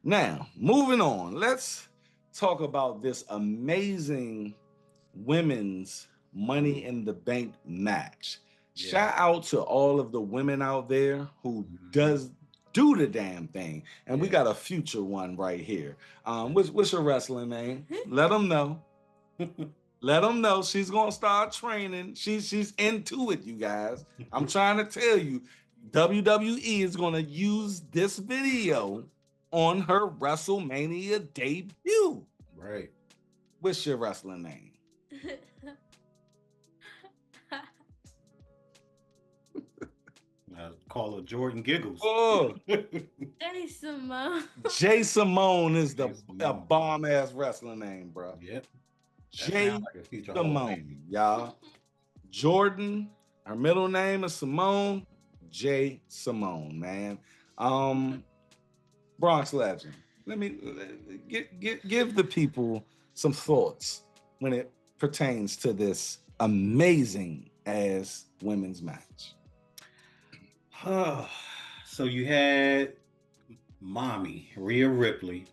Now, moving on, let's talk about this amazing women's Money in the Bank match. Yeah. Shout out to all of the women out there who Mhm. does do the damn thing, and we Yeah. got a future one right here. What's your wrestling name? Let them know. Let them know she's gonna start training. She's into it, you guys. I'm trying to tell you, WWE is gonna use this video on her WrestleMania debut. Right. What's your wrestling name? Call her Jordan Giggles. Oh, Hey, Simone. Jay Simone is the Yes, a Simone. bomb ass wrestling name, bro. Yep. That sounds Jay like a future Hall of Fame. Simone, y'all. Jordan, her middle name is Simone. Jay Simone, man. Um, Bronx legend. Let me give the people some thoughts when it pertains to this amazing ass women's match. So you had Mommy, Rhea Ripley,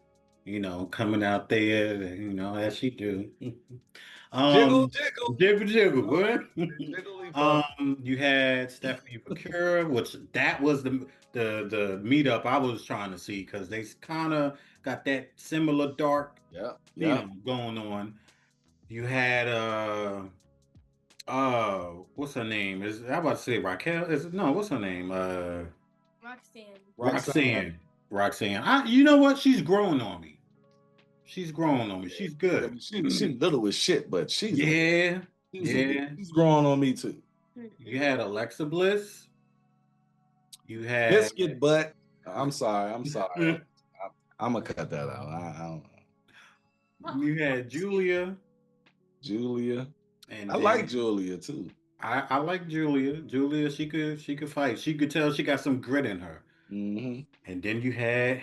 coming out there, as she do. Jiggle, um, jiggle. jiggle, jiggle, Oh, what? jigglypuff. You had Stephanie Bakura, which that was the meetup I was trying to see because they kind of got that similar dark, Yeah, yeah. going on. You had what's her name? Is I about to say Raquel? Is no, what's her name? Roxanne. Roxanne. Roxanne. Roxanne. You know what? She's growing on me. She's growing on me. She's I good. mean, she little as shit, but Yeah. she's Yeah. she's growing on me too. You had Alexa Bliss. You had Biscuit butt. I'm sorry. I'm sorry. I'm gonna cut that out. I don't know. you had Julia, Julia. and I like then Julia too. I like Julia. Julia, she could fight. She could tell she got some grit in her. Hmm. And then you had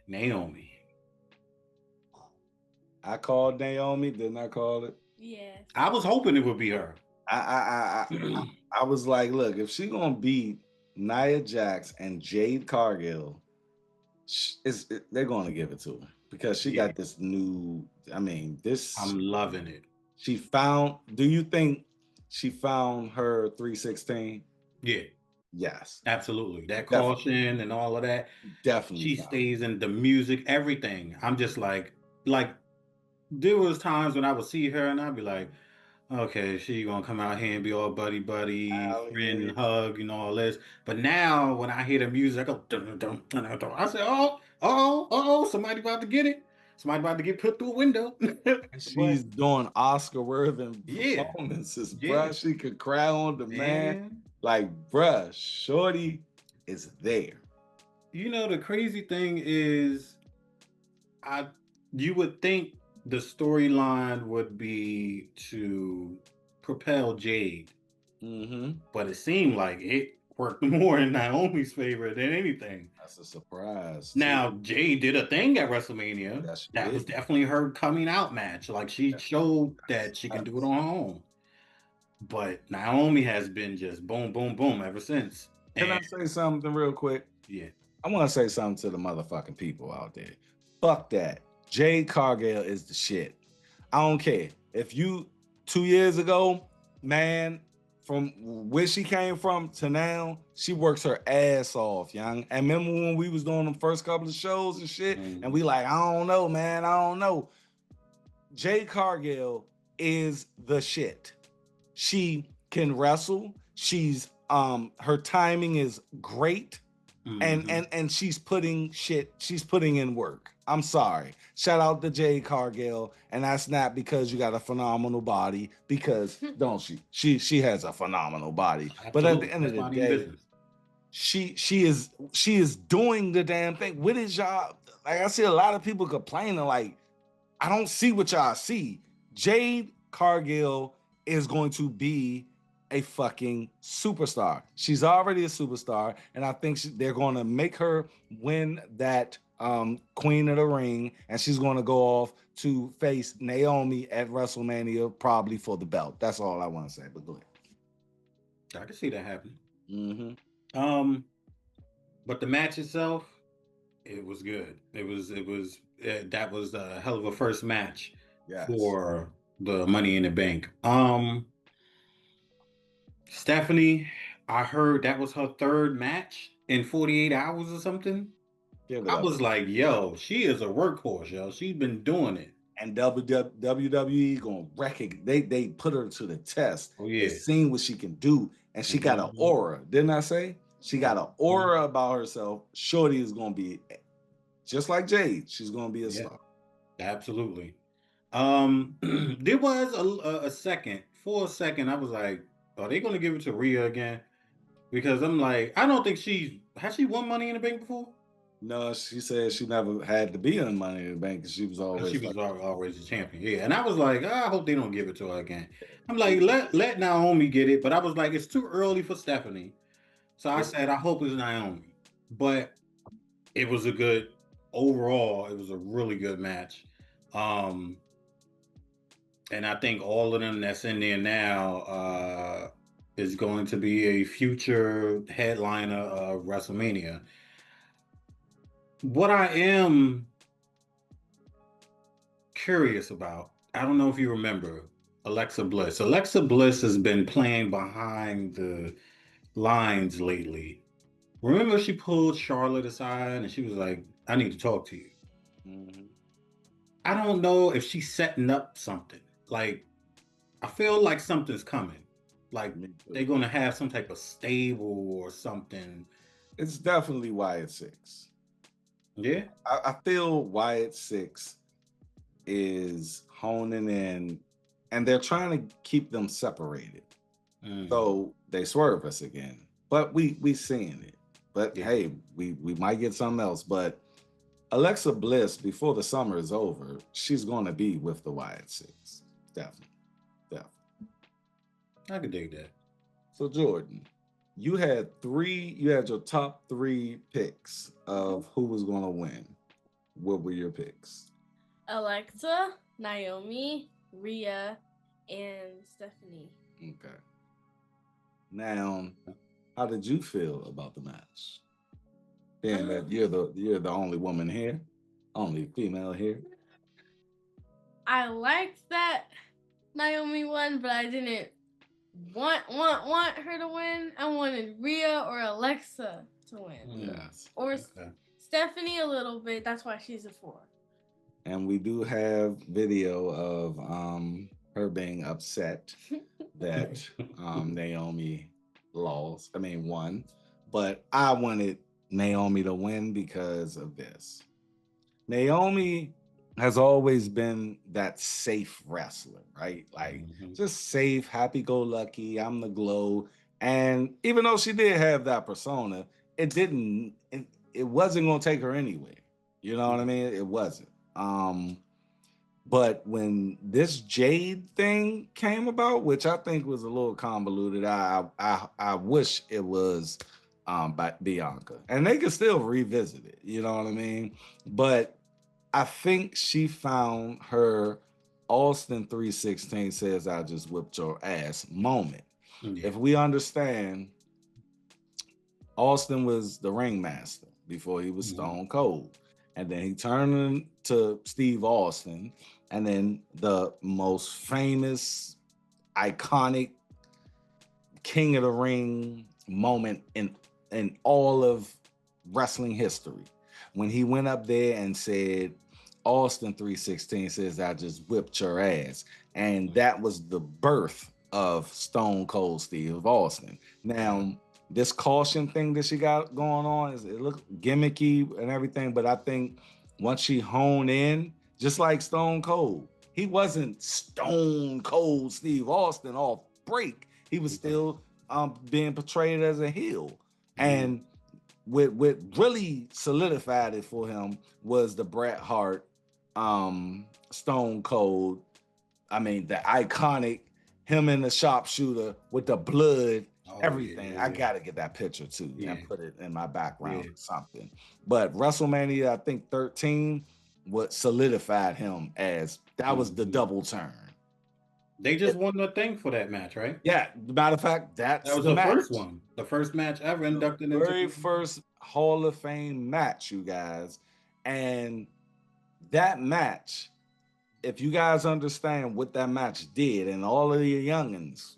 Naomi. I called Naomi. Didn't I call it? Yes. I was hoping it would be her. I I I I, I was like, look, if she gonna beat Nia Jax and Jade Cargill, they're gonna give it to her because she Yeah, got this new. I mean, this I'm loving it. she found. Do you think she found her 316? Yeah, Yes, absolutely. That definitely, caution and all of that. definitely She found. stays in the music, everything. I'm just like there was times when I would see her and I'd be like, okay, she gonna come out here and be all buddy buddy, friend, Allie, hug, all this. But now when I hear the music, I go dun, dun, dun, dun, dun, dun. I say, oh, somebody about to get it. Somebody about to get put through a window. But she's doing Oscar-worthy yeah, performances, yeah, bruh. She could cry on demand. man. Like, bruh, Shorty is there. The crazy thing is, I you would think the storyline would be to propel Jade, Mm-hmm. but it seemed like it worked more in Naomi's favor than anything. That's a surprise, too. Now, Jade did a thing at WrestleMania. Yes, she That was did. definitely her coming out match. Like she Yes, showed yes, that she can do it yes. on her own. But Naomi has been just boom, boom, boom ever since. Can I And say something real quick? yeah, I want to say something to the motherfucking people out there. Fuck that. Jade Cargill is the shit. I don't care. If you 2 years ago, man, from where she came from to now, she works her ass off, young. And remember when we was doing the first couple of shows and shit, and mhm, we like, I don't know, man, I don't know. Jade Cargill is the shit. She can wrestle. She's her timing is great mhm. and she's putting in work. I'm sorry. Shout out to Jade Cargill, and that's not because you got a phenomenal body, because don't she has a phenomenal body. But at the Absolutely. end of That's the my name day, business. she is doing the damn thing. What is y'all, like, I see a lot of people complaining, like, I don't see what y'all see. Jade Cargill is going to be a fucking superstar. She's already a superstar, and I think they're going to make her win that Queen of the Ring, and she's going to go off to face Naomi at WrestleMania, probably for the belt. That's all I want to say. But go ahead. I can see that happening. Mm-hmm. Um, but the match itself, It was good. That was a hell of a first match Yes. for the Money in the Bank. Stephanie, I heard that was her third match in 48 hours or something. Give it I up. was like, yo, she is a workhorse, yo. She's been doing it. And WWE gonna they put her to the test. Oh They yeah. seen what she can do, and she got an Mhm. aura. Didn't I say she got an aura about herself? Shorty is gonna be just like Jade. She's gonna be a Yeah, star. absolutely. There was a second. For a second, I was like, are they gonna give it to Rhea again? Because I'm like, I don't think has she won Money in the Bank before? No, she said she never had to be on Money in the Bank because she was She always was like, always a champion, yeah. And I was like, I hope they don't give it to her again. I'm like, let Naomi get it, but I was like, it's too early for Stephanie, so I said, I hope it's Naomi. But it was a good overall. It was a really good match, and I think all of them that's in there now is going to be a future headliner of WrestleMania. What I am curious about. I don't know if you remember Alexa Bliss. Alexa Bliss has been playing behind the lines lately. Remember, she pulled Charlotte aside and she was like, I need to talk to you. Mhm. I don't know if she's setting up something. Like, I feel like something's coming. Like, Me too. they're going to have some type of stable or something. It's definitely Wyatt Six. Yeah. I feel Wyatt Six is honing in, and they're trying to keep them separated. Mm. So they swerve us again, but we seeing it. But Yeah. hey, we might get something else. But Alexa Bliss, before the summer is over, she's going to be with the Wyatt Six. Definitely, definitely. I could dig that. So Jordan, you had three. You had your top three picks of who was going to win. What were your picks? Alexa, Naomi, Rhea, and Stephanie. Okay. Now, how did you feel about the match? Being that you're the only woman here, only female here. I liked that Naomi won, but I didn't want her to win. I wanted Rhea or Alexa to win. Yes. Or Okay. Stephanie a little bit. That's why she's a 4. And we do have video of her being upset that Naomi lost. I mean won. But I wanted Naomi to win because of this. Naomi has always been that safe wrestler, right? Like just safe, happy go lucky. I'm the glow. And even though she did have that persona, it wasn't gonna take her anywhere. You know what I mean? It wasn't. But when this Jade thing came about, which I think was a little convoluted, I wish it was by Bianca. And they could still revisit it, you know what I mean? But I think she found her Austin 316 says I just whipped your ass moment. Yeah. If we understand, Austin was the ringmaster before he was Stone Cold. And then he turned to Steve Austin. And then the most famous, iconic King of the Ring moment in all of wrestling history. When he went up there and said, Austin 316 says, I just whipped your ass. And that was the birth of Stone Cold Steve Austin. Now, this caution thing that she got going on, it looked gimmicky and everything, but I think once she honed in, just like Stone Cold, he wasn't Stone Cold Steve Austin off break. He was still being portrayed as a heel. And what really solidified it for him was the Bret Hart Stone Cold. I mean, the iconic him in the sharpshooter with the blood, everything. I gotta get that picture too and put it in my background or something. But WrestleMania, I think 13, what solidified him as that was the double turn. They just won the thing for that match, right? Yeah, matter of fact, that was the first one, the first match ever inducted into very first Hall of Fame match, you guys. And that match, if you guys understand what that match did, and all of the youngins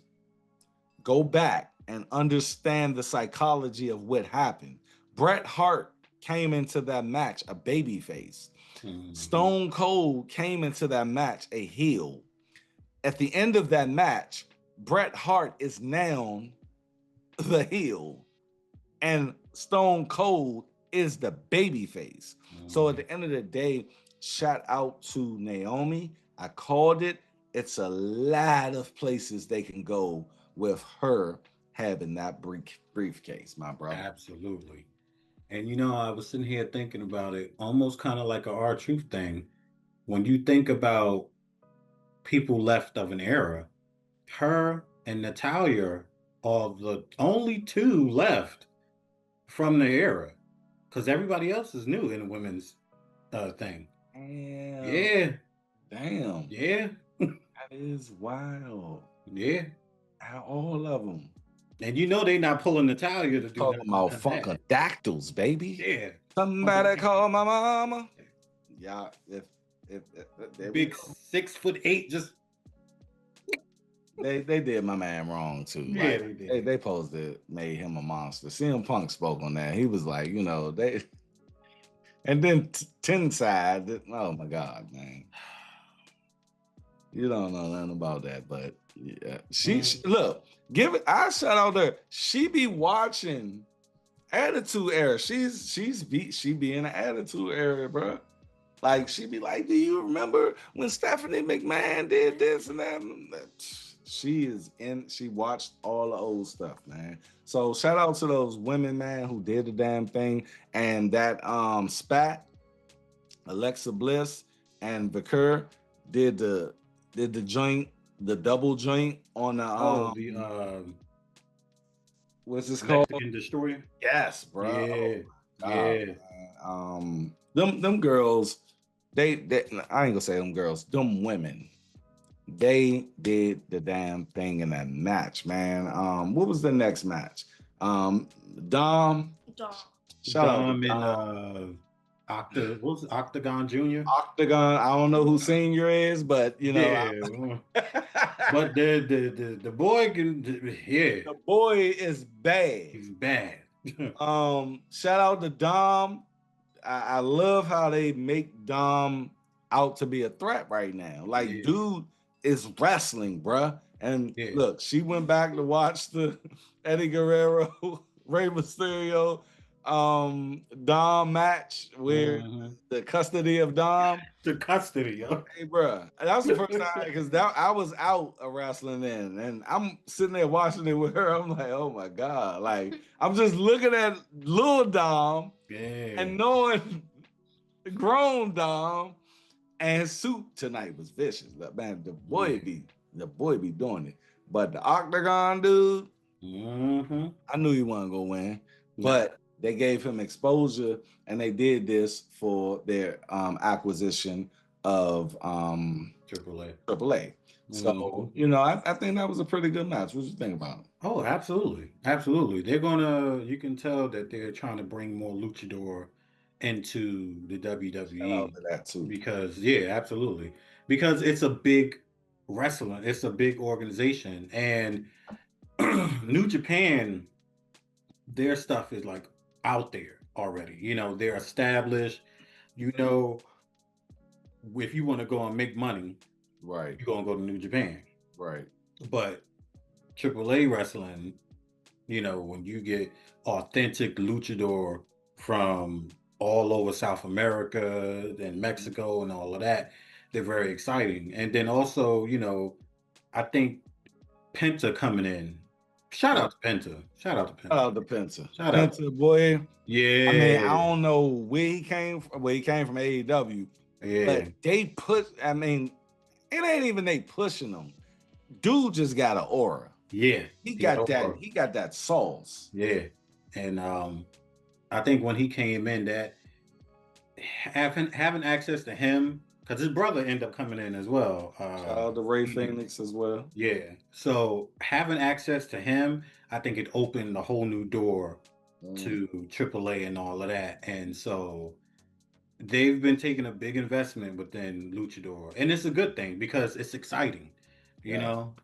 go back and understand the psychology of what happened. Bret Hart came into that match a babyface. Stone Cold came into that match a heel. At the end of that match, Bret Hart is now the heel, and Stone Cold is the babyface. So at the end of the day, shout out to Naomi. I called it. It's a lot of places they can go with her having that briefcase, my brother. Absolutely. And I was sitting here thinking about it, almost kind of like a R-Truth thing. When you think about people left of an era, her and Natalia are the only two left from the era, because everybody else is new in the women's thing. Damn. Yeah. Damn. Yeah. That is wild. Yeah. All of them. And they not pulling Natalia to do Talking about funkadactyls, baby. Yeah. Somebody call my mama. Yeah. If big 6'8", just they did my man wrong too. Yeah, like, they did. They supposed to made him a monster. CM Punk spoke on that. He was like, they. And then Tenside, oh my God, man. You don't know nothing about that, but yeah. She look, give it. I shout out there. She be watching Attitude Era. She be in the Attitude Era, bro. Like she be like, do you remember when Stephanie McMahon did this and that? She watched all the old stuff, man. So shout out to those women, man, who did the damn thing. And that spat, Alexa Bliss and Vicker did the joint, the double joint on the what's this called? Mexican Destroyer. Yes, bro. Yeah, yeah. Them girls, they I ain't gonna say them girls, them women, they did the damn thing in that match, man. What was the next match? Dom. Shout out to Dom. What's Octagon Junior? Octagon. I don't know who senior is, but Yeah. But the boy can, yeah. The boy is bad. He's bad. Shout out to Dom. I love how they make Dom out to be a threat right now. Like, dude is wrestling, bruh. And look, she went back to watch the Eddie Guerrero, Rey Mysterio, Dom match where the custody of Dom. The custody, yo. Hey, bruh. That was the first time because I was out of wrestling then, and I'm sitting there watching it with her. I'm like, oh my God. Like, I'm just looking at little Dom and knowing grown Dom, and his suit tonight was vicious. But man, the boy be doing it. But the Octagon dude, I knew he wasn't gonna win. But they gave him exposure, and they did this for their acquisition of AAA. So, I think that was a pretty good match. What you think about it? Oh, absolutely. Absolutely. You can tell that they're trying to bring more luchador into the WWE. That too. Because, absolutely. Because it's a big wrestling, it's a big organization. And New Japan, their stuff is like out there already. They're established. If you want to go and make money, right, you're gonna go to New Japan. Right. But AAA wrestling, when you get authentic luchador from all over South America and Mexico and all of that, they're very exciting. And then also, I think Penta coming in. Shout out to Penta. Shout out to Penta, boy. Yeah. I mean, I don't know where he came from. Well, he came from AEW. Yeah. But they it ain't even they pushing him. Dude just got an aura. Yeah. He got that sauce. Yeah. And I think when he came in, that having access to him, because his brother ended up coming in as well. Shout out to Ray Phoenix as well. Yeah. So having access to him, I think it opened a whole new door to AAA and all of that. And so they've been taking a big investment within Luchador. And it's a good thing because it's exciting. You Yeah. know,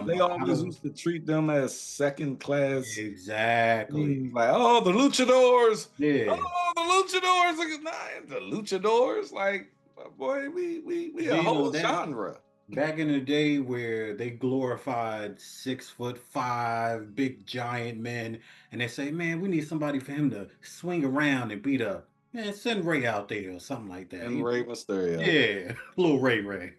They a lot always of used to treat them as second class. exactly. Like, oh, the luchadors. Yeah. Oh, the luchadors. Nah, the luchadors. Like, boy, we a You know whole that genre. back in the day where they glorified 6'5" big giant men, and they say, "Man, we need somebody for him to swing around and beat up." Man, send Ray out there or something like that. And Rey Mysterio. Yeah, little Ray Ray.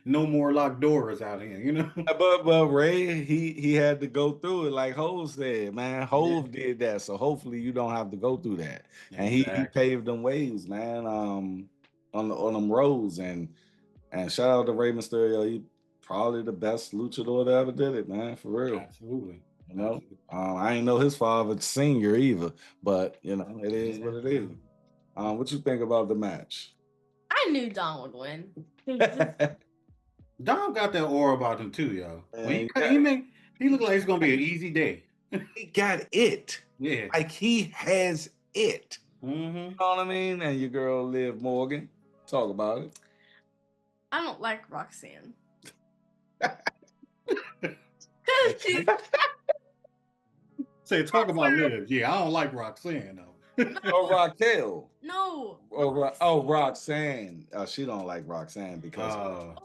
No more locked doors out here, you know. But Ray, he had to go through it like Hove said, man. Hove did that, so hopefully you don't have to go through that. And he Exactly. paved them ways, man. On them roads, and shout out to Rey Mysterio. He probably the best luchador that ever did it, man. For real. Absolutely. You know, I ain't know his father senior either, but you know, it is what it is. What you think about the match? I knew Don would win. Dom got that aura about him too, yo. When Man, he looked like it's gonna be an easy day. he got it. Yeah. Like he has it. Mm-hmm. You know what I mean? And your girl Liv Morgan. Talk about it. I don't like Roxanne. Say, talk about Liv. Yeah, I don't like Roxanne though. Or Raquel. No. Roxanne. She don't like Roxanne because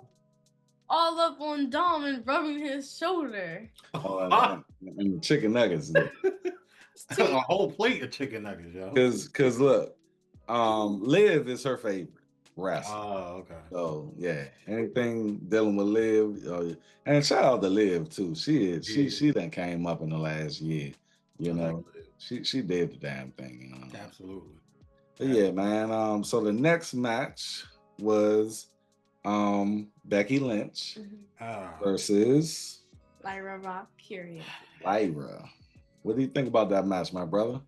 all up on Dom and rubbing his shoulder. and the chicken nuggets. A whole plate of chicken nuggets, yo. Cause look, Liv is her favorite wrestler. Oh, okay. So yeah, anything dealing with Liv, and shout out to Liv too. She done came up in the last year. You know, she did the damn thing. You know? Absolutely. But yeah, man. So the next match was Becky Lynch versus Lyra Rock, period. Lyra. What do you think about that match, my brother?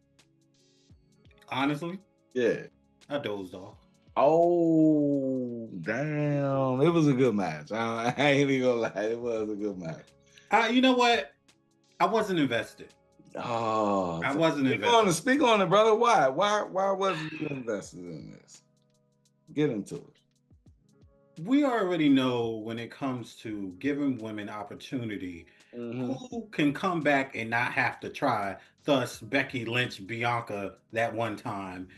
Honestly, yeah, I dozed off. Oh damn! It was a good match. I ain't even gonna lie, it was a good match. You know what? I wasn't invested. Oh, I wasn't invested. Speak on it, brother. Why wasn't you invested in this? Get into it. We already know when it comes to giving women opportunity, who can come back and not have to try. Thus, Becky Lynch, Bianca, that one time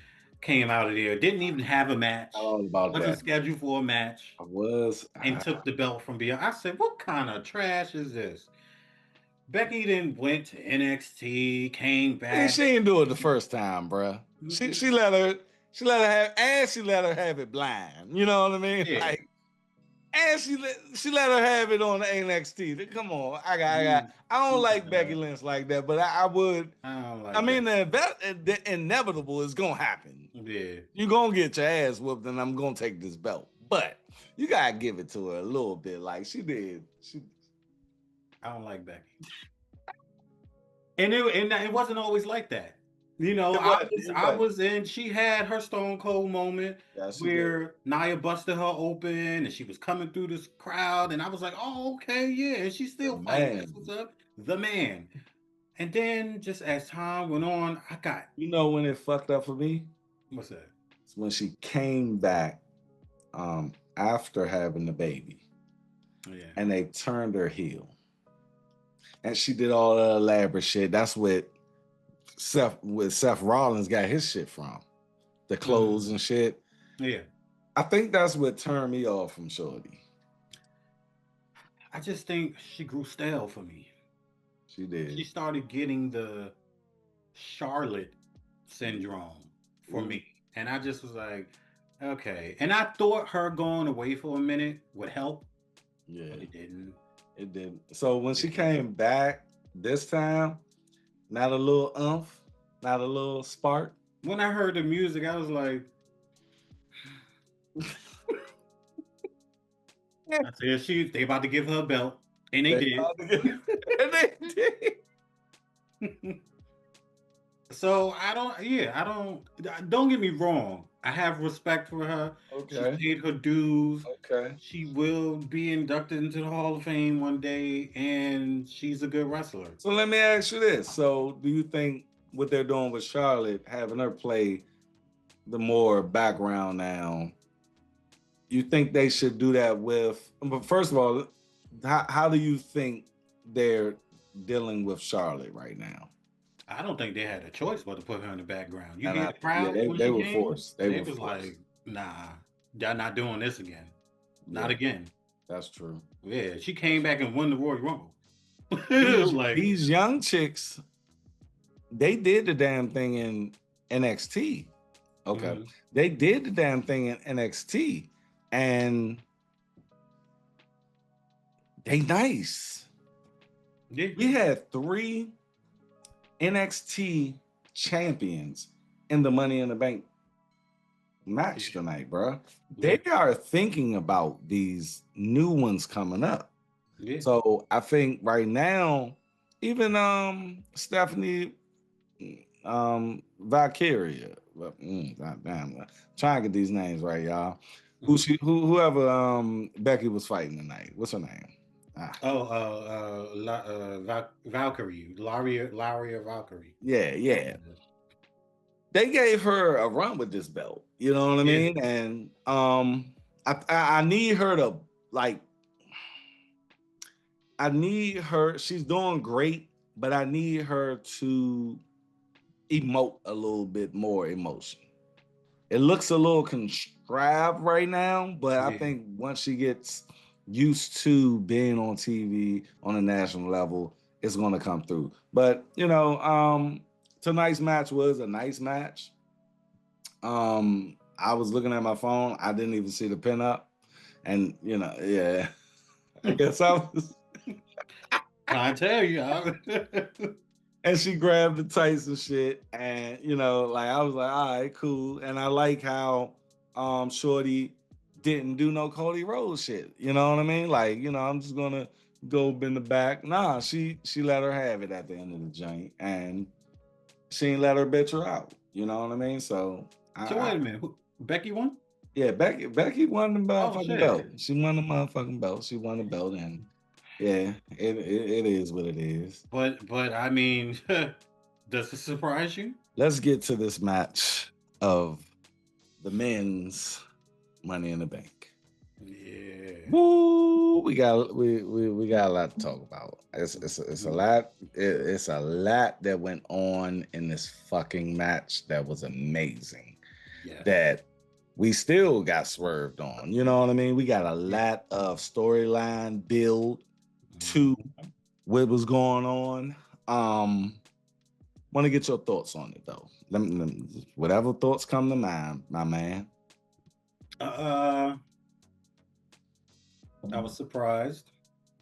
came out of there, didn't even have a match. Wasn't scheduled for a match. And took the belt from Bianca. I said, what kind of trash is this? Becky then went to NXT, came back. She didn't do it the first time, bruh. She let her have it blind. You know what I mean? Yeah. Like, and she let her have it on the NXT. Come on, I don't like Becky Lynch like that, but I would. I don't like. I mean, the inevitable is gonna happen. Yeah, you're gonna get your ass whooped, and I'm gonna take this belt. But you gotta give it to her a little bit, like she did. I don't like Becky, and it wasn't always like that. You know, I was in. She had her Stone Cold moment where Nia busted her open and she was coming through this crowd, and I was like, "Oh, okay, yeah." And she's still fighting. That's what's up, the man. And then, just as time went on, I got. You know when it fucked up for me? What's that? It's when she came back, after having the baby, and they turned her heel, and she did all the elaborate shit. That's what Seth Rollins got his shit from, the clothes and shit. Yeah, I think that's what turned me off from Shorty. I just think she grew stale for me. She did. She started getting the Charlotte syndrome for me, and I just was like, okay. And I thought her going away for a minute would help. Yeah, but it didn't. It didn't. So when she came back this time, not a little umph, not a little spark. When I heard the music, I was like, I said, they about to give her a belt. And they did. And they did. So I don't. Yeah, I don't. Don't get me wrong. I have respect for her. She's Okay. paid her dues. Okay. She will be inducted into the Hall of Fame one day, and she's a good wrestler. So let me ask you this. So do you think what they're doing with Charlotte, having her play the more background now, you think they should do that with, but first of all, how do you think they're dealing with Charlotte right now? I don't think they had a choice but to put her in the background. You And hear I, the yeah, crowd when they she were came? forced. They They were was forced. like, "Nah, y'all not doing this again. Not Yeah, again." that's true. Yeah, she came back and won the Royal Rumble. Like, These young chicks, they did the damn thing in NXT. Okay. mhm. They did the damn thing in NXT and they nice. Yeah, We had 3 NXT champions in the Money in the Bank match tonight, bro. yeah, They are thinking about these new ones coming up. yeah. So I think right now, even Stephanie Valkyria. Well, God damn, trying to get these names right, y'all. Whoever Becky was fighting tonight. What's her name? Ah, Oh, Valkyrie, Laria Valkyrie. yeah, yeah. They gave her a run with this belt. You know what I Yeah, mean? And I need her to like. I need her. She's doing great, but I need her to emote a little bit more emotion. It looks a little contrived right now, but I yeah. think once she gets used to being on TV on a national level, it's going to come through. But tonight's match was a nice match. I was looking at my phone. I didn't even see the pinup, and yeah, I guess I was. I tell you, And she grabbed the tights and shit, and like I was like, all right, cool. And I like how Shorty didn't do no Cody Rhodes shit. You know what I mean? Like, I'm just gonna go in the back. Nah, she let her have it at the end of the joint, and she ain't let her bitch her out. You know what I mean? So so wait a minute. Becky won? yeah, Becky won the Oh motherfucking belt. shit! She won the motherfucking belt. She won the belt, and yeah, it is what it is. But I mean, does it surprise you? Let's get to this match of the men's Money in the Bank. Yeah, Woo! We got a lot to talk about. It's a lot. It's a lot that went on in this fucking match that was amazing. yeah, That we still got swerved on. You know what I mean? We got a lot of storyline build to what was going on. Want to get your thoughts on it though. Whatever thoughts come to mind, my man. Uh, I was surprised.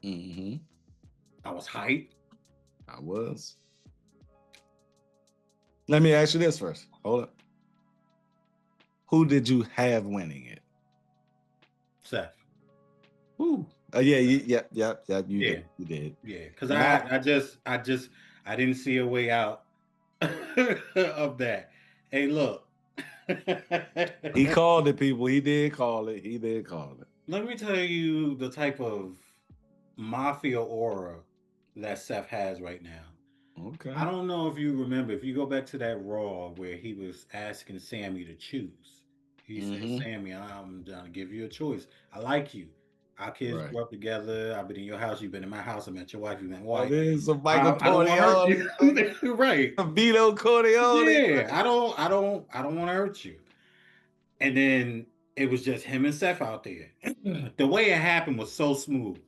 Mm-hmm. I was hyped. I was. Let me ask you this first. Hold up. Who did you have winning it? Seth. Who? Yeah, yep. You Yeah, did. You did. yeah. Because And I, I didn't see a way out of that. Hey, look. he called it, people. He did call it. He did call it. Let me tell you the type of mafia aura that Seth has right now. Okay. I don't know if you remember, if you go back to that Raw where he was asking Sammy to choose. He said, Mm-hmm. Sammy, I'm going to give you a choice. I like you. Our kids Right. grew up together. I've been in your house. You've been in my house. I met your wife. You met my That wife. is a Michael I don't want to hurt Corleone. you. Right. Vito Corleone. Yeah. I don't want to hurt you. And then it was just him and Seth out there. The way it happened was so smooth.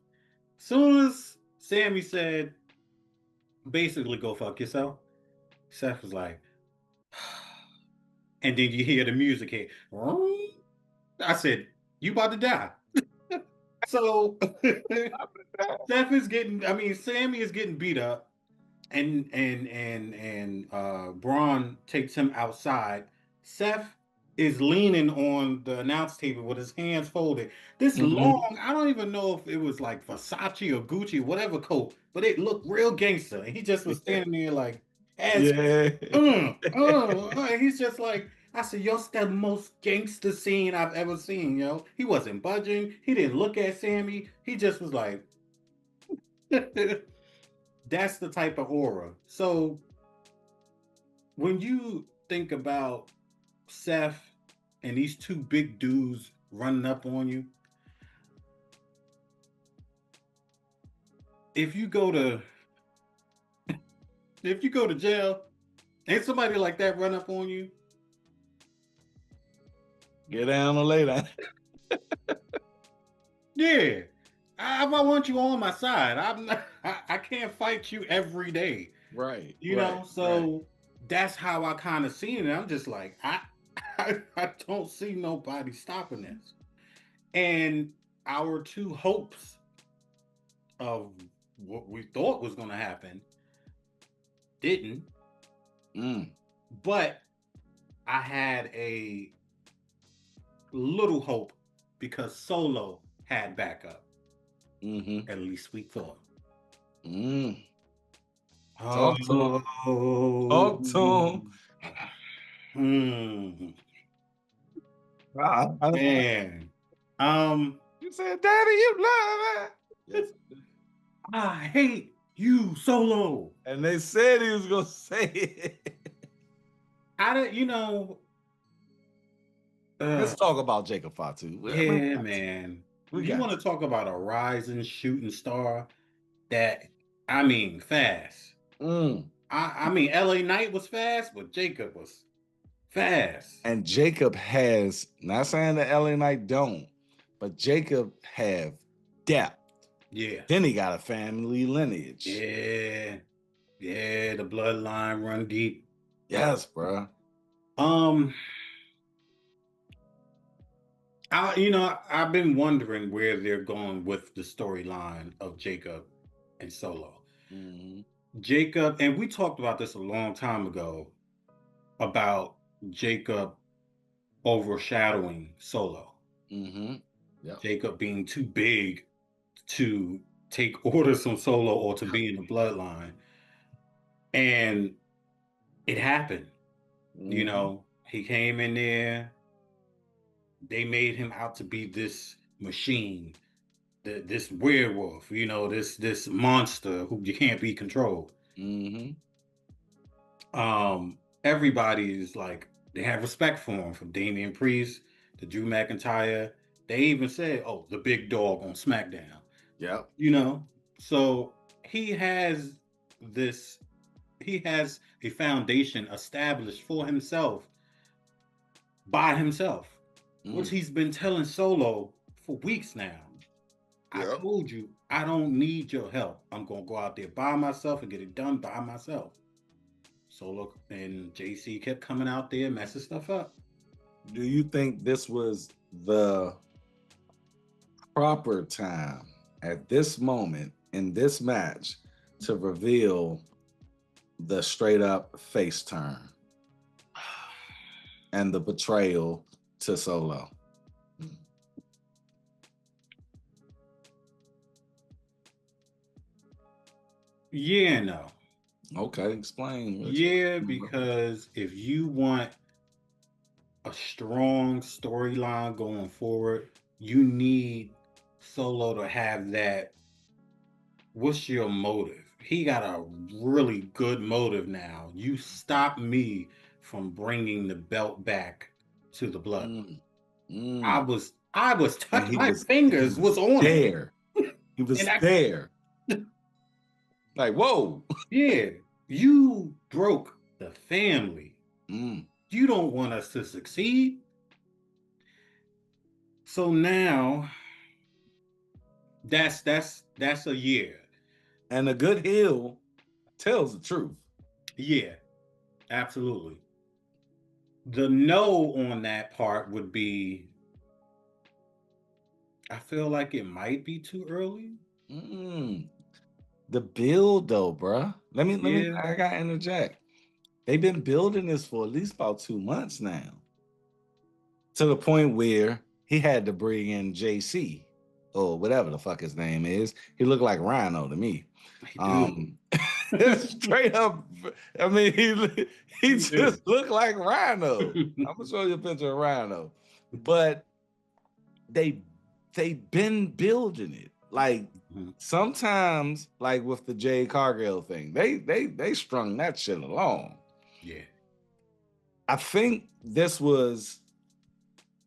Soon as Sammy said, basically, go fuck yourself, Seth was like, and then you hear the music hit. I said, you about to die. So Seth is getting, I mean, Sammy is getting beat up, and Braun takes him outside. Seth is leaning on the announce table with his hands folded. This Mm-hmm. long, I don't even know if it was like Versace or Gucci, whatever coat, but it looked real gangster. And he just was Yeah. standing there like, As Yeah. he's just like, I said, yo, it's the most gangster scene I've ever seen, yo. He wasn't budging. He didn't look at Sammy. He just was like, that's the type of aura. So when you think about Seth and these two big dudes running up on you, if you go to jail and somebody like that run up on you, Get down or lay down. yeah, I want you on my side. I'm not, I can't fight you every day, Right. you know. So that's how I kind of seen it. I'm just like, I don't see nobody stopping this. And our two hopes of what we thought was going to happen didn't. But I had a little hope because Solo had backup. At least we thought. Talk to him. Talk to him. Man. You said, Daddy, you love it. Yes. I hate you, Solo. And they said he was gonna say it. I don't, you know. Let's talk about Jacob Fatu. Yeah, man. You want to talk about a rising shooting star that, I mean, fast. I mean, LA Knight was fast, but Jacob was fast. And Jacob has, not saying that LA Knight don't, but Jacob have depth. Yeah. Then he got a family lineage. Yeah. Yeah, the bloodline run deep. Yes, bro. I've been wondering where they're going with the storyline of Jacob and Solo. Jacob, and we talked about this a long time ago about Jacob overshadowing Solo. Yep. Jacob being too big to take orders from Solo or to be in the bloodline. And it happened. You know, he came in there. They made him out to be this machine, this werewolf, you know, this monster who you can't be controlled. Everybody is like, they have respect for him, from Damian Priest to Drew McIntyre. They even said, "Oh, the big dog on SmackDown." Yep. You know, so he has a foundation established for himself by himself, which he's been telling Solo for weeks now. Yep. I told you, I don't need your help. I'm going to go out there by myself and get it done by myself. Solo and JC kept coming out there messing stuff up. Do you think this was the proper time at this moment in this match to reveal the straight up face turn and the betrayal to Solo? Yeah, no. Okay, explain. Yeah, because if you want a strong storyline going forward, you need Solo to have that. What's your motive? He got a really good motive now. You stop me from bringing the belt back to the blood. I was touching my fingers was on there. He was there. Like, whoa. Yeah, you broke the family. You don't want us to succeed. So now that's a year. And a good heel tells the truth. Yeah, absolutely. The no on that part would be, I feel like it might be too early. The build though, bruh. Let me I gotta interject. They've been building this for at least about 2 months now. To the point where he had to bring in JC or whatever the fuck his name is. He looked like Rhino to me. Straight up. I mean, he just looked like Rhino. I'm gonna show you a picture of Rhino, but they been building it. Like sometimes, like with the Jade Cargill thing, they strung that shit along. Yeah. I think this was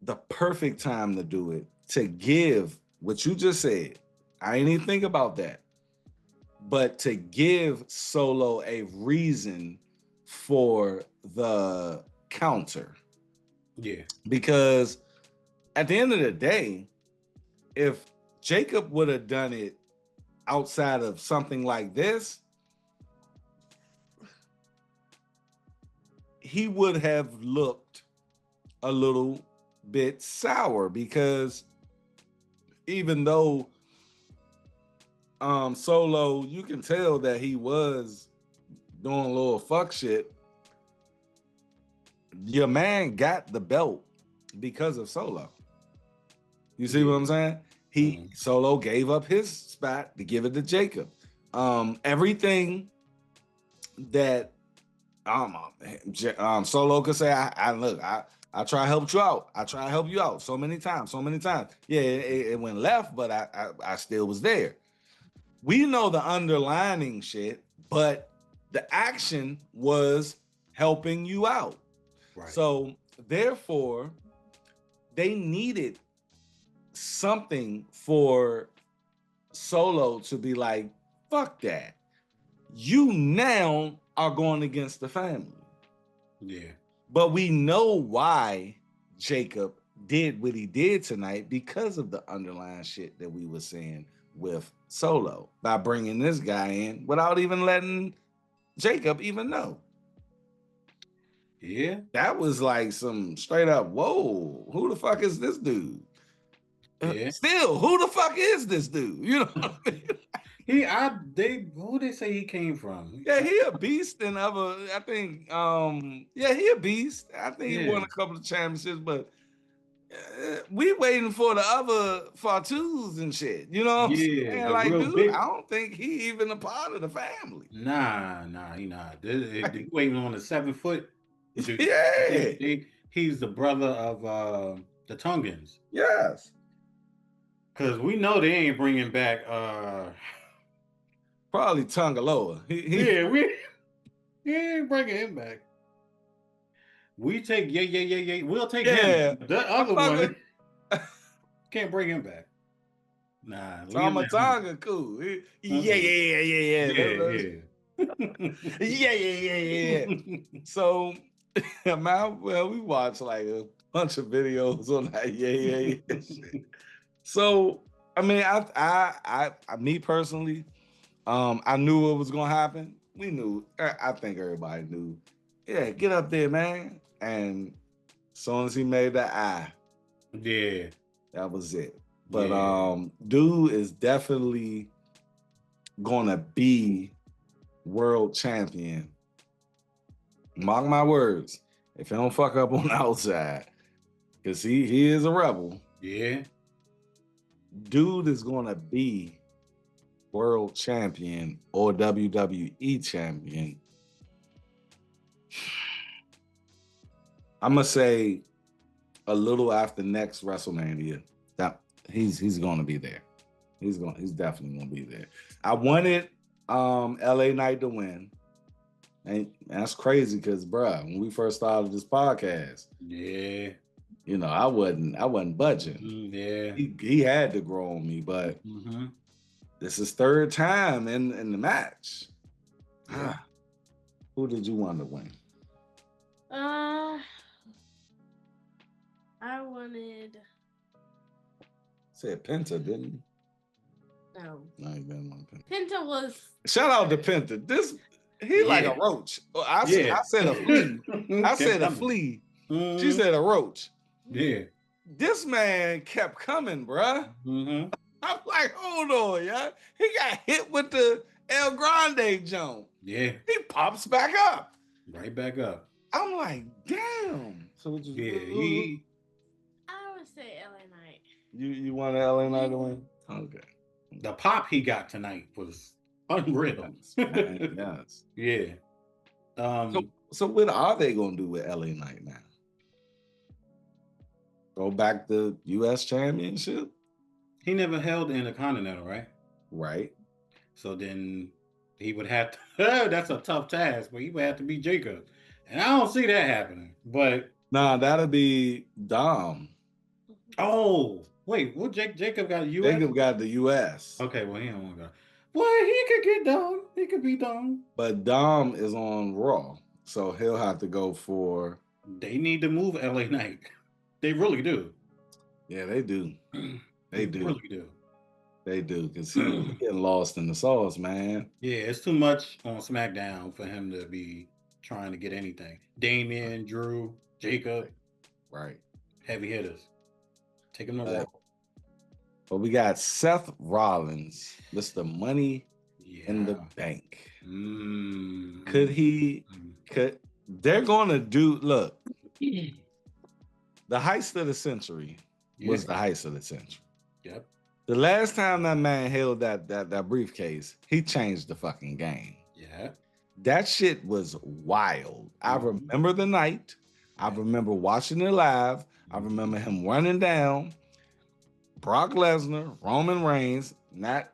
the perfect time to do it, to give what you just said. I ain't even think about that. But to give Solo a reason for the counter. Yeah. Because at the end of the day, if Jacob would have done it outside of something like this, he would have looked a little bit sour, because even though Solo, you can tell that he was doing a little fuck shit, your man got the belt because of Solo. You see what I'm saying? Solo gave up his spot to give it to Jacob. Everything that Solo could say, I try to help you out. I try to help you out so many times. Yeah, it went left, but I still was there. We know the underlining shit, but the action was helping you out. Right. So therefore, they needed something for Solo to be like, fuck that. You now are going against the family. Yeah. But we know why Jacob did what he did tonight, because of the underlying shit that we were seeing with Solo, by bringing this guy in without even letting Jacob even know. Yeah. That was like some straight up, whoa, who the fuck is this dude? Yeah. Still, who the fuck is this dude? You know what I mean? Who they say he came from? Yeah, he a beast and other, I think, he a beast. I think he won a couple of championships, but we waiting for the other Fatus and shit. You know what I'm saying? Like, dude, I don't think he even a part of the family. Nah, he not. They waiting on the 7 foot. Yeah. He's the brother of the Tungans. Yes. Because we know they ain't bringing back probably Tungaloa. He ain't bringing him back. We take we'll take him. The other one can't bring him back. Nah, Tonga cool. Yeah. So man, well, we watched like a bunch of videos on that. Shit. So I mean, I me personally, I knew what was gonna happen. We knew. I think everybody knew. Yeah, get up there, man. And as soon as he made that eye, that was it. But dude is definitely gonna be world champion. Mark my words. If he don't fuck up on the outside, because he is a rebel. Yeah. Dude is gonna be world champion or WWE champion. I'm gonna say a little after next WrestleMania. That he's gonna be there. He's definitely gonna be there. I wanted LA Knight to win. And that's crazy because, bruh, when we first started this podcast, you know, I wasn't budging. He had to grow on me, but this is third time in the match. Who did you want to win? I wanted. Said Penta, didn't you? No. No, he didn't want Penta. Penta was. Shout out to Penta. He like a roach. I said a flea. I said a flea. She said a roach. Yeah. This man kept coming, bruh. I'm like, hold on, yeah. He got hit with the El Grande jump. Yeah. He pops back up. Right back up. I'm like, damn. So what I would say LA Knight. You want LA Knight to win? Okay. The pop he got tonight was Unreal. Yes, man, yes. Yeah. So what are they gonna do with LA Knight now? Go back to U.S. Championship, He never held the Intercontinental, right? right? So then he would have to. That's a tough task, but he would have to beat Jacob, and I don't see that happening. But Nah, that'll be Dom. oh wait, what Jacob got U.S. Jacob got the U.S. Okay, well he don't want to go. Well, he could get Dom. He could be Dom. But Dom is on Raw, so he'll have to go for. They need to move LA Knight. They really do. Yeah, they do. They do. Really do. They do, because he's getting lost in the sauce, man. Yeah, it's too much on SmackDown for him to be trying to get anything. Damian, Drew, Jacob, Right. heavy hitters. Take him to Raw. But we got Seth Rollins, Mr. Money in the Yeah. Bank. Mm. Could he? Could they're gonna do? Look, the heist of the century was the heist of the century. Yep. The last time that man held that briefcase, he changed the fucking game. Yeah. That shit was wild. I remember the night. I remember watching it live. I remember him running down Brock Lesnar, Roman Reigns, not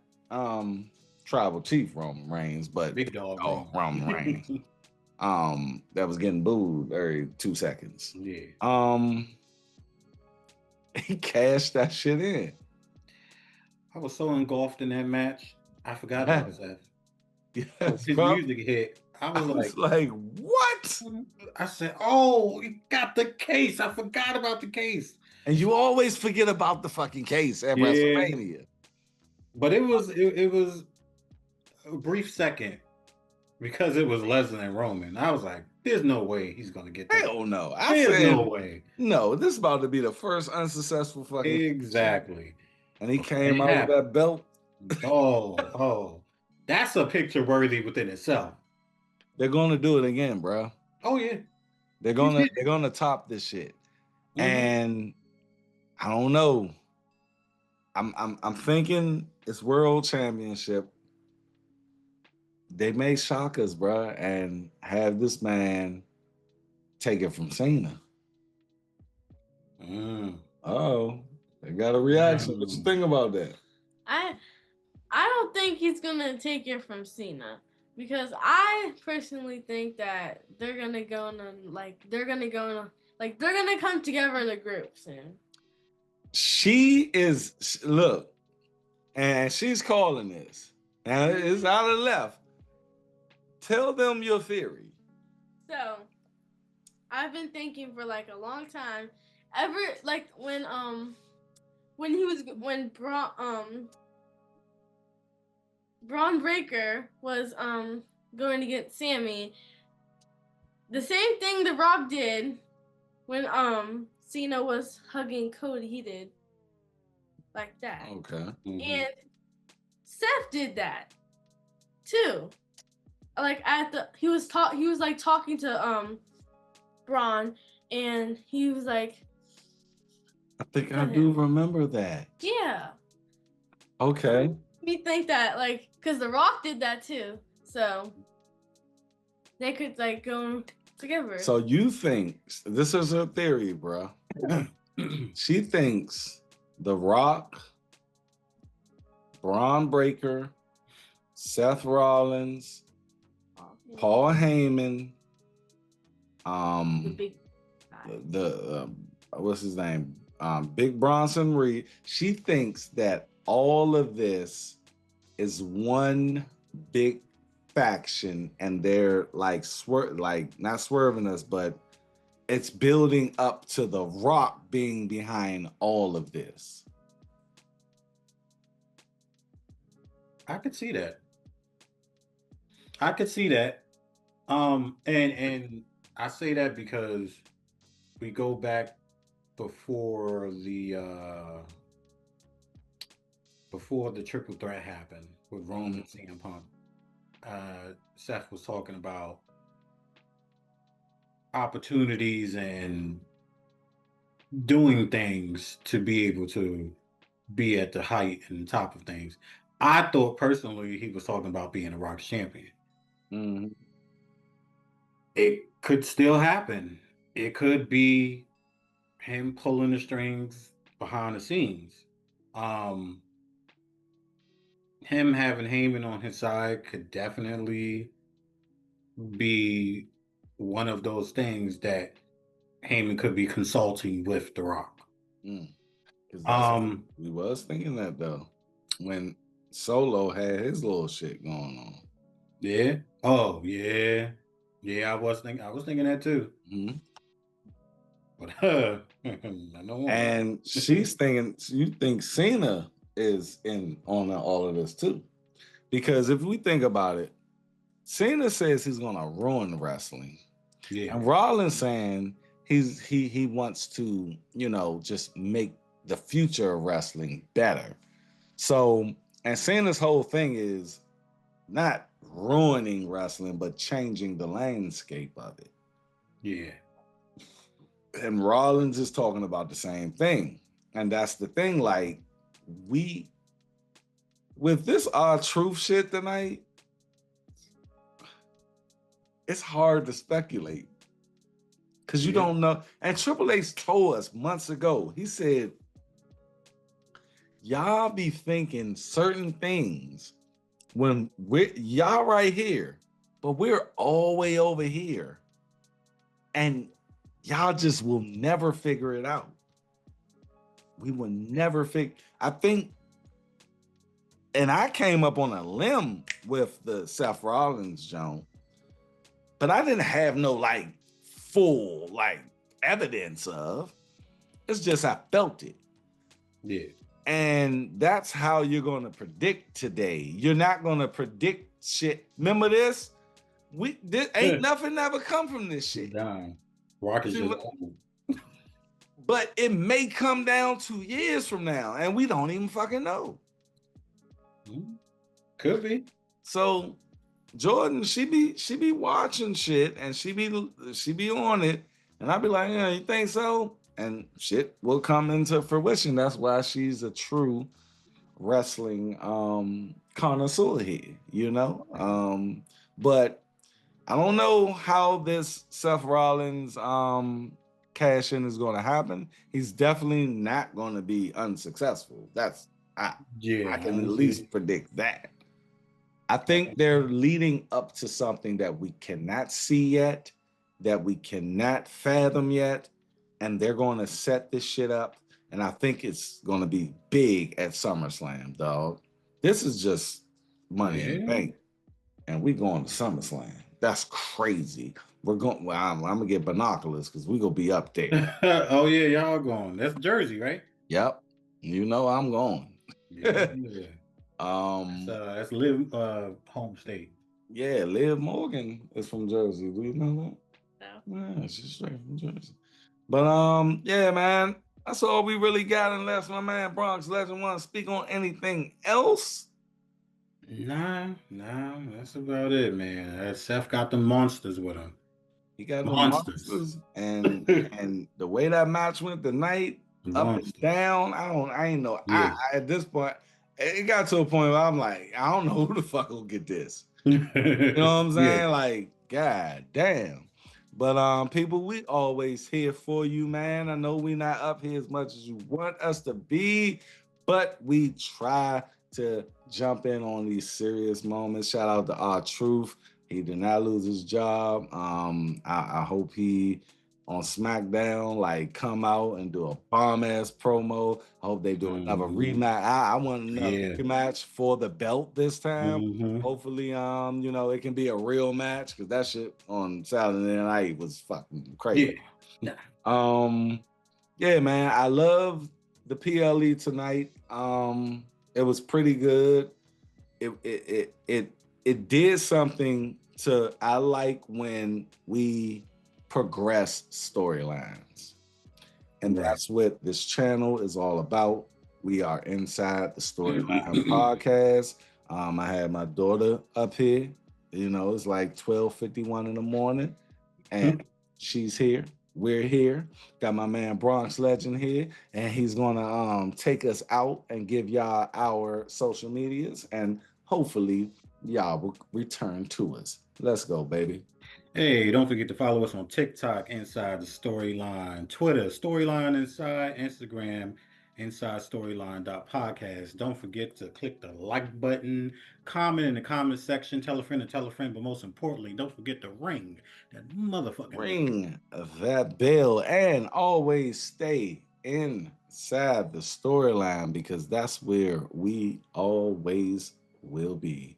tribal chief Roman Reigns, but Big dog. Roman Reigns. That was getting booed every 2 seconds. Yeah. He cashed that shit in. I was so engulfed in that match, I forgot about Seth. Yes, His bro. music hit. I was like, what? I said, oh, he got the case. I forgot about the case. And you always forget about the fucking case at WrestleMania. But it was a brief second because it was Lesnar and Roman. I was like, there's no way he's gonna get that. Hell no. There's no way. No, this is about to be the first unsuccessful fucking. Exactly. And he came out with that belt. Oh. That's a picture worthy within itself. They're gonna do it again, bro. Oh yeah. They're gonna top this shit. Mm-hmm. And I don't know. I'm thinking it's World Championship. They may shock us, bro, and have this man take it from Cena. Oh, they got a reaction. What you think about that? I don't think he's gonna take it from Cena, because I personally think that they're gonna come together in a group soon. Look, and she's calling this, and it's out of the left. Tell them your theory. So, I've been thinking for like a long time, when Braun Breaker was going to get Sammy, the same thing The Rock did when Cena was hugging Cody, he did like that. Okay. And Seth did that too. Like he was like talking to Braun, and he was like, I think I do remember that. Yeah. Okay. Me think that, like, because The Rock did that too, so they could like go together. So you think this is her theory, bro? She thinks The Rock, Braun Breaker, Seth Rollins, Paul Heyman, the big guy. What's his name? Big Bronson Reed. She thinks that all of this is one big faction, and they're like not swerving us, but it's building up to The Rock being behind all of this. I could see that. And I say that because we go back before the triple threat happened with Roman and CM Punk. Seth was talking about opportunities and doing things to be able to be at the height and top of things. I thought personally he was talking about being a Rock's champion. Mm-hmm. It could still happen. It could be him pulling the strings behind the scenes. Um, him having Heyman on his side could definitely be one of those things that Heyman could be consulting with The Rock. Because that's we was thinking that though when Solo had his little shit going on. Yeah. Oh yeah. Yeah, I was thinking that too. Mm-hmm. But I don't want. And she's thinking, you think Cena is in on all of this too? Because if we think about it, Cena says he's gonna ruin wrestling. Yeah. And Rollins saying he wants to, just make the future of wrestling better. So, and Cena's whole thing is not ruining wrestling, but changing the landscape of it. Yeah. And Rollins is talking about the same thing. And that's the thing, like, with this R-Truth shit tonight, it's hard to speculate. Because you don't know. And Triple H told us months ago, he said, y'all be thinking certain things when y'all right here, but we're all way over here. And y'all just will never figure it out. We will never figure. I think, and I came up on a limb with the Seth Rollins Joan, but I didn't have no full evidence of. It's just I felt it. Yeah. And that's how you're going to predict today. You're not going to predict shit. Remember this? This ain't nothing ever come from this shit. Damn. Rock is just old. But it may come down 2 years from now, and we don't even fucking know. Could be. So Jordan, she be watching shit, and she be on it, and I'd be like, yeah, you think so? And shit will come into fruition. That's why she's a true wrestling connoisseur here, But I don't know how this Seth Rollins cash in is going to happen. He's definitely not going to be unsuccessful. I can at least predict that. I think they're leading up to something that we cannot see yet, that we cannot fathom yet, and they're going to set this shit up. And I think it's going to be big at SummerSlam, dog. This is just money in the bank, and we going to SummerSlam. That's crazy. We're going. Well, I'm gonna get binoculars because we gonna be up there. Oh yeah, y'all going. That's Jersey, right? Yep. I'm going. Yeah. That's Liv home state. Yeah, Liv Morgan is from Jersey. Do you know that? No. Yeah, she's straight from Jersey. But yeah, man, that's all we really got. Unless my man Bronxx Legend want to speak on anything else. Nah, that's about it, man. Seth got the monsters with him. He got the monsters, and the way that match went tonight, up and down. I ain't know. Yeah. I at this point, it got to a point where I'm like, I don't know who the fuck will get this. You know what I'm saying? Yeah. Like, god damn. But people, we always here for you, man. I know we not up here as much as you want us to be, but we try to jump in on these serious moments. Shout out to R-Truth. He did not lose his job. I hope he on SmackDown come out and do a bomb ass promo. I hope they do another rematch. I want another rematch for the belt this time. Hopefully, it can be a real match because that shit on Saturday night was fucking crazy. Yeah, man. I love the PLE tonight. It was pretty good. It did something to, I like when we progress storylines. And that's what this channel is all about. We are inside the Storyline podcast. I had my daughter up here. It's like 12:51 in the morning, and she's here. we're here. Got my man Bronxx Legend here, and he's gonna take us out and give y'all our social medias, and hopefully y'all will return to us. Let's go, baby. Hey, don't forget to follow us on TikTok, Inside the Storyline, Twitter, Storyline Inside, Instagram, Inside Storyline podcast. Don't forget to click the like button, comment in the comment section, tell a friend, but most importantly, don't forget to ring that motherfucking bell. Ring that bell and always stay inside the storyline because that's where we always will be.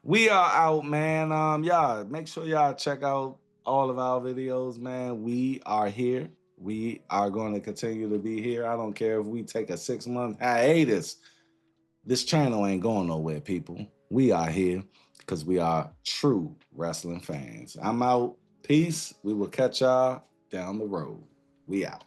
We are out, man. Yeah, make sure y'all check out all of our videos, man. We are here. We are going to continue to be here. I don't care if we take a 6-month hiatus. This channel ain't going nowhere, people. We are here because we are true wrestling fans. I'm out. Peace. We will catch y'all down the road. We out.